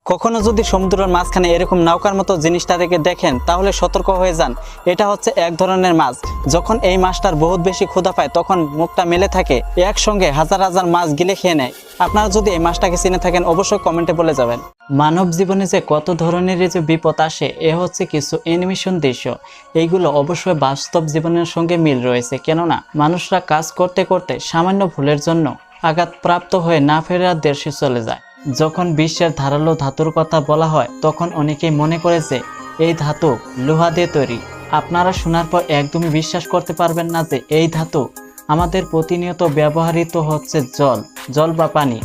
কখনো যদি সমুদ্রের মাঝখানে এরকম নৌকার মতো জিনিসটাকে দেখেন তাহলে সতর্ক হয়ে যান। এটা হচ্ছে এক ধরনের মাছ। যখন এই মাছটার বহুত বেশি ক্ষুধা পায় তখন মুখটা মেলে থাকে, একসঙ্গে হাজার হাজার মাছ গিলে খেয়ে নেয়। আপনারা যদি এই মাছটাকে চিনে থাকেন অবশ্যই কমেন্টে বলে যাবেন। মানব জীবনে যে কত ধরনের যে বিপদ আসে এ হচ্ছে কিছু অ্যানিমেশন দৃশ্য। এইগুলো অবশ্যই বাস্তব জীবনের সঙ্গে মিল রয়েছে, কেননা মানুষরা কাজ করতে করতে সামান্য ভুলের জন্য আঘাতপ্রাপ্ত হয়ে না ফেরার দেশে চলে যায়। যখন বিশ্বের ধারালো ধাতুর কথা বলা হয় তখন অনেকেই মনে করে যে এই ধাতু লোহা দিয়ে তৈরি। আপনারা শোনার পর একদমই বিশ্বাস করতে পারবেন না যে এই ধাতু আমাদের প্রতিনিয়ত ব্যবহৃত হচ্ছে জল বা পানি।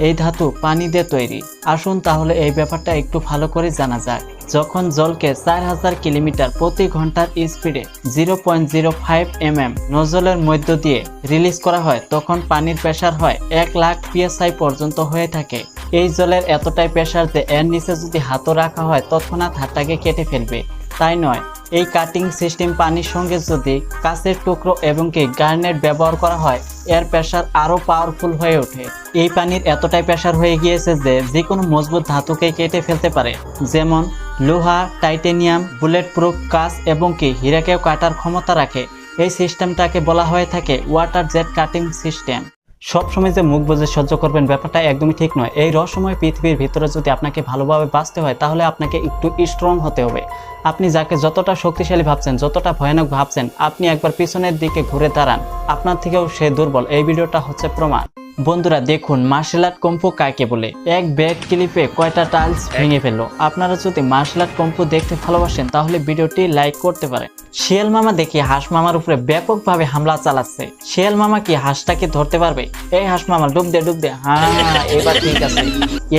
এই ধাতু পানি দিয়ে তৈরি। আসুন তাহলে এই ব্যাপারটা একটু ভালো করে জানা যাক। যখন জলকে 4000 কিলোমিটার প্রতি ঘন্টার স্পিডে 0.05 mm নজলের মধ্য দিয়ে রিলিজ করা হয় তখন পানির প্রেসার হয় 1,00,000 psi পর্যন্ত হয়ে থাকে। এই জলের এতটাই প্রেসার যে এর নিচে যদি হাতও রাখা হয় তৎক্ষণাৎ হাতটাকে কেটে ফেলবে। তাই নয়, এই কাটিং সিস্টেম পানির সঙ্গে যদি কাঁচের টুকরো এবং গার্নেট ব্যবহার করা হয় এর প্রেসার আরো পাওয়ারফুল হয়ে ওঠে। এই পানির এতটাই প্রেসার হয়ে গিয়েছে যে কোনো মজবুত ধাতুকে কেটে ফেলতে পারে, যেমন লোহা, টাইটেনিয়াম, বুলেট প্রুফ কাঁচ এবং হীরাকেও কাটার ক্ষমতা রাখে। এই সিস্টেমটাকে বলা হয়ে থাকে ওয়াটার জেট কাটিং সিস্টেম। সবসময় যে মুখ বুজে সহ্য করবেন ব্যাপারটা একদমই ঠিক নয়। এই রহস্যময় পৃথিবীর ভিতরে যদি আপনাকে ভালোভাবে বাঁচতে হয় তাহলে আপনাকে একটু স্ট্রং হতে হবে। আপনি যাকে যতটা শক্তিশালী ভাবছেন, যতটা ভয়ানক ভাবছেন, আপনি একবার পিছনের দিকে ঘুরে দাঁড়ান, আপনার থেকেও সে দুর্বল। এই ভিডিওটা হচ্ছে প্রমাণ। বন্ধুরা দেখুন মার্শাল আর্ট কুম্ফু কাকে বলে। এক ব্যাট ক্লিপে কয়টা টাইলস ভেঙে ফেললো। আপনারা যদি মার্শাল আর্ট কুম্ফু দেখতে ভালোবাসেন তাহলে ভিডিওটি লাইক করতে পারেন। শিয়াল মামা দেখি হাঁস মামার উপরে ব্যাপকভাবে হামলা চালাচ্ছে। শিয়াল মামা কি হাঁসটাকে ধরতে পারবে? এই হাঁস মামা ডুব দে। হ্যাঁ, এবার ঠিক আছে।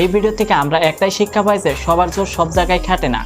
এই ভিডিও থেকে আমরা একটাই শিক্ষা পাই যে সবার জোর সব জায়গায় খাটে না।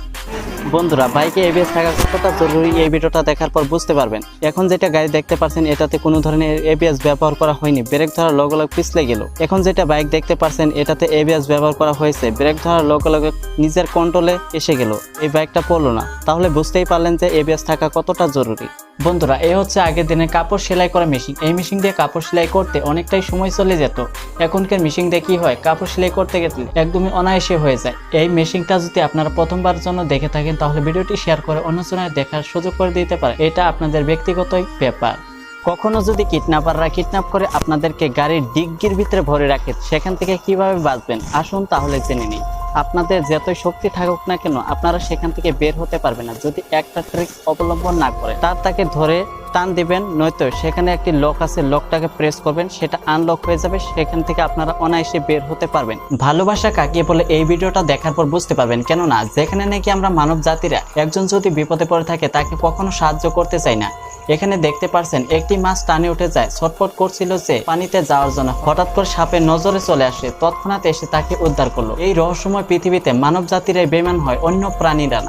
বন্ধুরা বাইকে এবিএস থাকা কতটা জরুরি এই ভিডিওটা দেখার পর বুঝতে পারবেন। এখন যেটা গাড়ি দেখতে পাচ্ছেন এটাতে কোনো ধরনের এবিএস ব্যবহার করা হয়নি, ব্রেক ধরার লগে লগে পিছলে গেল। এখন যেটা বাইক দেখতে পাচ্ছেন এটাতে এবিএস ব্যবহার করা হয়েছে, ব্রেক ধরার লগে লগে নিজের কন্ট্রোলে এসে গেল, এই বাইকটা পড়লো না। তাহলে বুঝতেই পারলেন যে এবিএস থাকা কতটা জরুরি। বন্ধুরা এ হচ্ছে আগের দিনে কাপড় সেলাই করা মেশিন। এই মেশিন দিয়ে কাপড় সেলাই করতে অনেকটাই সময় চলে যেত। এখনকার মেশিন দিয়ে কি হয়, কাপড় সেলাই করতে গেলে একদমই অনায়াসে হয়ে যায়। এই মেশিনটা যদি আপনারা প্রথমবার জন্য দেখে থাকেন তাহলে ভিডিওটি শেয়ার করে অন্যজনের দেখার সুযোগ করে দিতে পারে। এটা আপনাদের ব্যক্তিগতই ব্যাপার। কখনো যদি কিডন্যাপাররা কিডন্যাপ করে আপনাদেরকে গাড়ির ডিগ্গির ভিতরে ভরে রাখে, সেখান থেকে কিভাবে বাঁচবেন আসুন তাহলে জেনে নিই। আপনাদের যতই শক্তি থাকুক না কেন আপনারা সেখান থেকে বের হতে পারবেন না যদি একটা ট্রিক্স অবলম্বন না করে। তাকে ধরে টান দিবেন, নয়তো সেখানে একটি লক আছে, লকটাকে প্রেস করবেন, সেটা আনলক হয়ে যাবে, সেখান থেকে আপনারা অনায়াসে বের হতে পারবেন। ভালোবাসা কাকে বলে এই ভিডিওটা দেখার পর বুঝতে পারবেন, কেননা যেখানে নাকি আমরা মানব জাতিরা একজন যদি বিপদে পড়ে থাকে তাকে কখনো সাহায্য করতে চাই না। এখানে দেখতে পাচ্ছেন একটি মাছ টানে উঠে যায়, ছটফট করছিল যে পানিতে যাওয়ার জন্য, হঠাৎ করে সাপের নজরে চলে আসে, তৎক্ষণাৎ এসে তাকে উদ্ধার করলো। এই রহস্যময় পৃথিবীতে মানব জাতিরাই বেঈমান হয়, অন্য প্রাণীরা না।